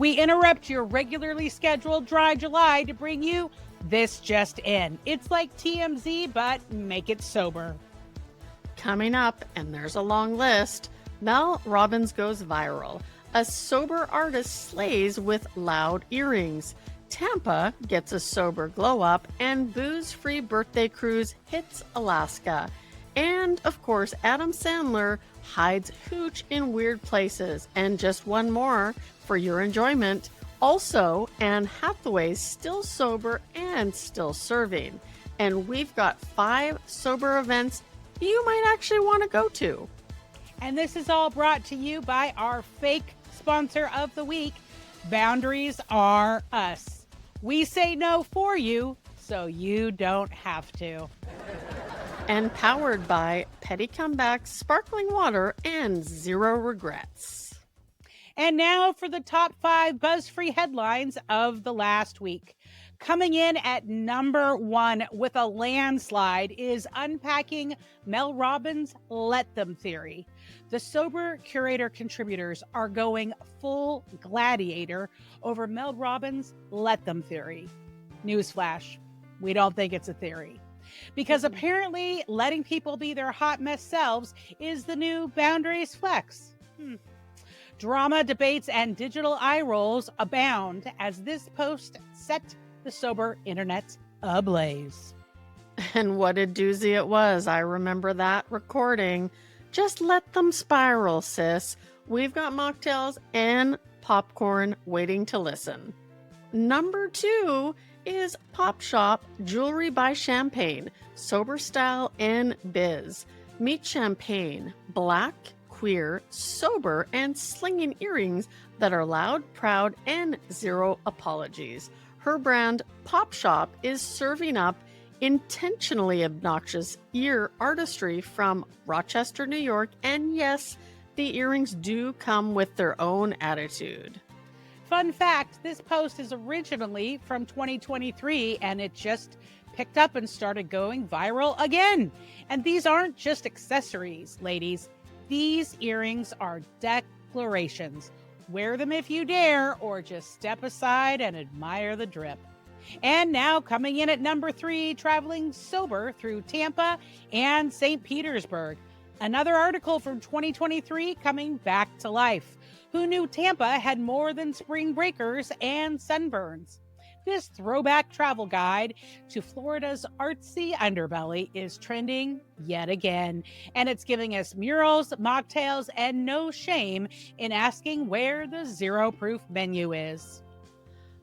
We interrupt your regularly scheduled Dry July to bring you This Just In. It's like TMZ, but make it sober. Coming up, and there's a long list, Mel Robbins goes viral. A sober artist slays with loud earrings. Tampa gets a sober glow up, and booze-free birthday cruise hits Alaska. And, of course, Adam Sandler hides hooch in weird places. And just one more for your enjoyment. Also, Anne Hathaway's still sober and still serving. And we've got 5 sober events you might actually want to go to. And this is all brought to you by our fake sponsor of the week, Boundaries Are Us. We say no for you, so you don't have to. And powered by Petty Comebacks, Sparkling Water, and Zero Regrets. And now for the top 5 Buzz-Free headlines of the last week. Coming in at number 1 with a landslide is unpacking Mel Robbins' Let Them theory. The Sober Curator contributors are going full gladiator over Mel Robbins' Let Them theory. Newsflash, we don't think it's a theory. Because apparently letting people be their hot mess selves is the new boundaries flex. Drama, debates, and digital eye rolls abound as this post set the sober internet ablaze. And what a doozy it was. I remember that recording. Just let them spiral, sis. We've got mocktails and popcorn waiting to listen. Number 2 is Pop Shop Jewelry by Champagne, sober style and biz. Meet Champagne, black, queer, sober, and slinging earrings that are loud, proud, and zero apologies. Her brand, Pop Shop, is serving up intentionally obnoxious ear artistry from Rochester, New York, and yes, the earrings do come with their own attitude. Fun fact, this post is originally from 2023 and it just picked up and started going viral again. And these aren't just accessories, ladies. These earrings are declarations. Wear them if you dare, or just step aside and admire the drip. And now coming in at number 3, traveling sober through Tampa and St. Petersburg. Another article from 2023 coming back to life. Who knew Tampa had more than spring breakers and sunburns? This throwback travel guide to Florida's artsy underbelly is trending yet again. And it's giving us murals, mocktails, and no shame in asking where the zero-proof menu is.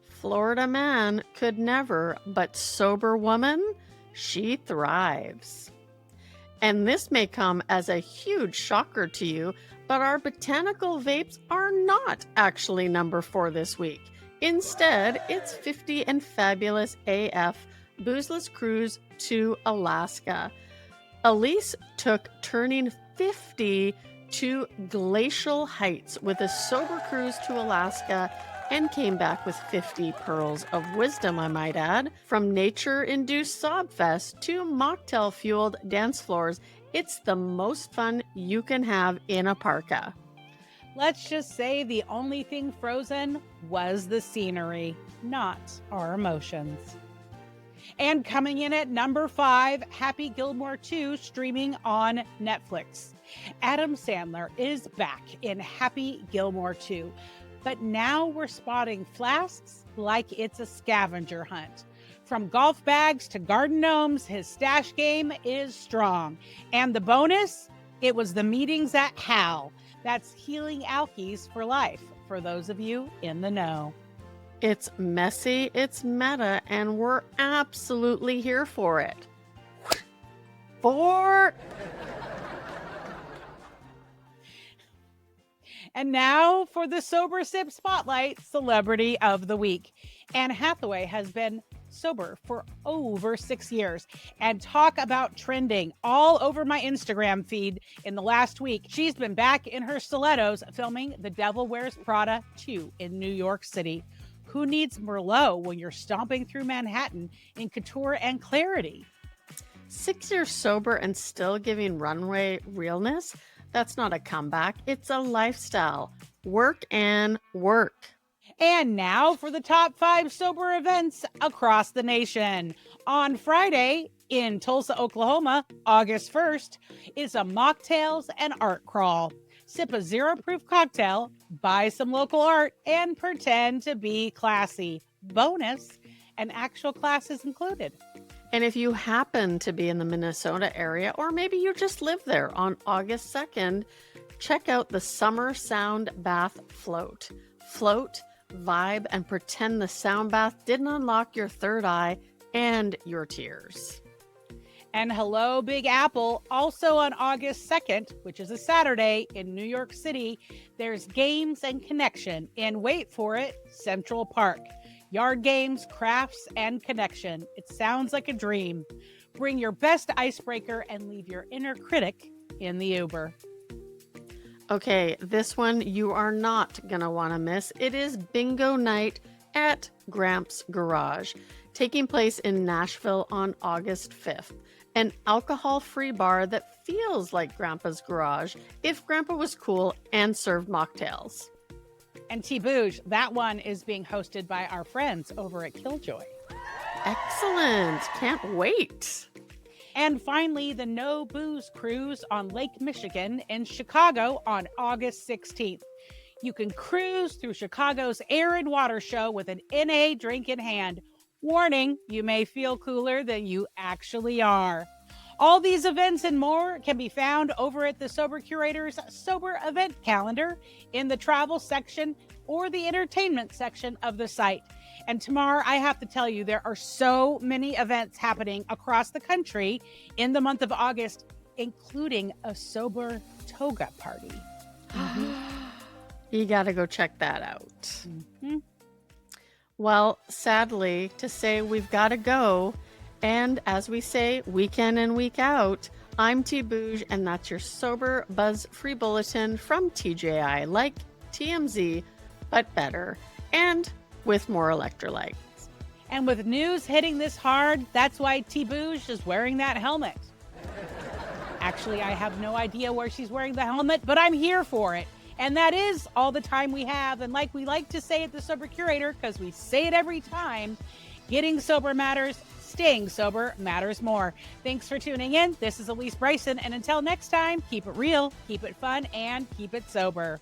Florida man could never, but sober woman, she thrives. And this may come as a huge shocker to you, but our botanical vapes are not actually number 4 this week. Instead, it's 50 and fabulous AF boozeless cruise to Alaska. Alysse took turning 50 to glacial heights with a sober cruise to Alaska and came back with 50 pearls of wisdom, I might add. From nature-induced sob fest to mocktail-fueled dance floors, it's the most fun you can have in a parka. Let's just say the only thing frozen was the scenery, not our emotions. And coming in at number 5, Happy Gilmore 2 streaming on Netflix. Adam Sandler is back in Happy Gilmore 2, but now we're spotting flasks like it's a scavenger hunt. From golf bags to garden gnomes, his stash game is strong. And the bonus, it was the meetings at HAL. That's Healing Alkies for Life, for those of you in the know. It's messy, it's meta, and we're absolutely here for it. And now for the Sober Sip Spotlight Celebrity of the Week. Anne Hathaway has been sober for over 6 years, and talk about trending all over my Instagram feed in the last week. She's been back in her stilettos filming The Devil Wears Prada 2 in New York City. Who needs Merlot when you're stomping through Manhattan in couture and clarity? 6 years sober and still giving runway realness? That's not a comeback. It's a lifestyle. Work and work. And now for the top 5 sober events across the nation. On Friday in Tulsa, Oklahoma, August 1st, is a mocktails and art crawl. Sip a zero-proof cocktail, buy some local art, and pretend to be classy. Bonus, an actual class is included. And if you happen to be in the Minnesota area, or maybe you just live there on August 2nd, check out the Summer Sound Bath Float. Float, vibe, and pretend the sound bath didn't unlock your third eye and your tears. And hello, Big Apple. Also on August 2nd, which is a Saturday in New York City, there's Games and Connection in, wait for it, Central Park. Yard games, crafts, and connection. It sounds like a dream. Bring your best icebreaker and leave your inner critic in the Uber. Okay, this one you are not going to want to miss. It is bingo night at Gramps Garage, taking place in Nashville on August 5th. An alcohol-free bar that feels like Grandpa's garage if Grandpa was cool and served mocktails. And T-Bouge, that one is being hosted by our friends over at Killjoy. Excellent. Can't wait. And finally, the No Booze Cruise on Lake Michigan in Chicago on August 16th. You can cruise through Chicago's air and water show with an NA drink in hand. Warning, you may feel cooler than you actually are. All these events and more can be found over at the Sober Curator's Sober Event Calendar in the travel section or the entertainment section of the site. And Tamar, I have to tell you, there are so many events happening across the country in the month of August, including a sober toga party. You got to go check that out. Mm-hmm. Well, sadly to say, we've got to go. And as we say, week in and week out, I'm T-Bouge, and that's your Sober Buzz-Free Bulletin from TJI, like TMZ, but better, and with more electrolytes. And with news hitting this hard, that's why T-Bouge is wearing that helmet. Actually, I have no idea where she's wearing the helmet, but I'm here for it. And that is all the time we have. And like we like to say at the Sober Curator, because we say it every time, getting sober matters. Staying sober matters more. Thanks for tuning in. This is Alysse, Bryson, and until next time, keep it real, keep it fun, and keep it sober.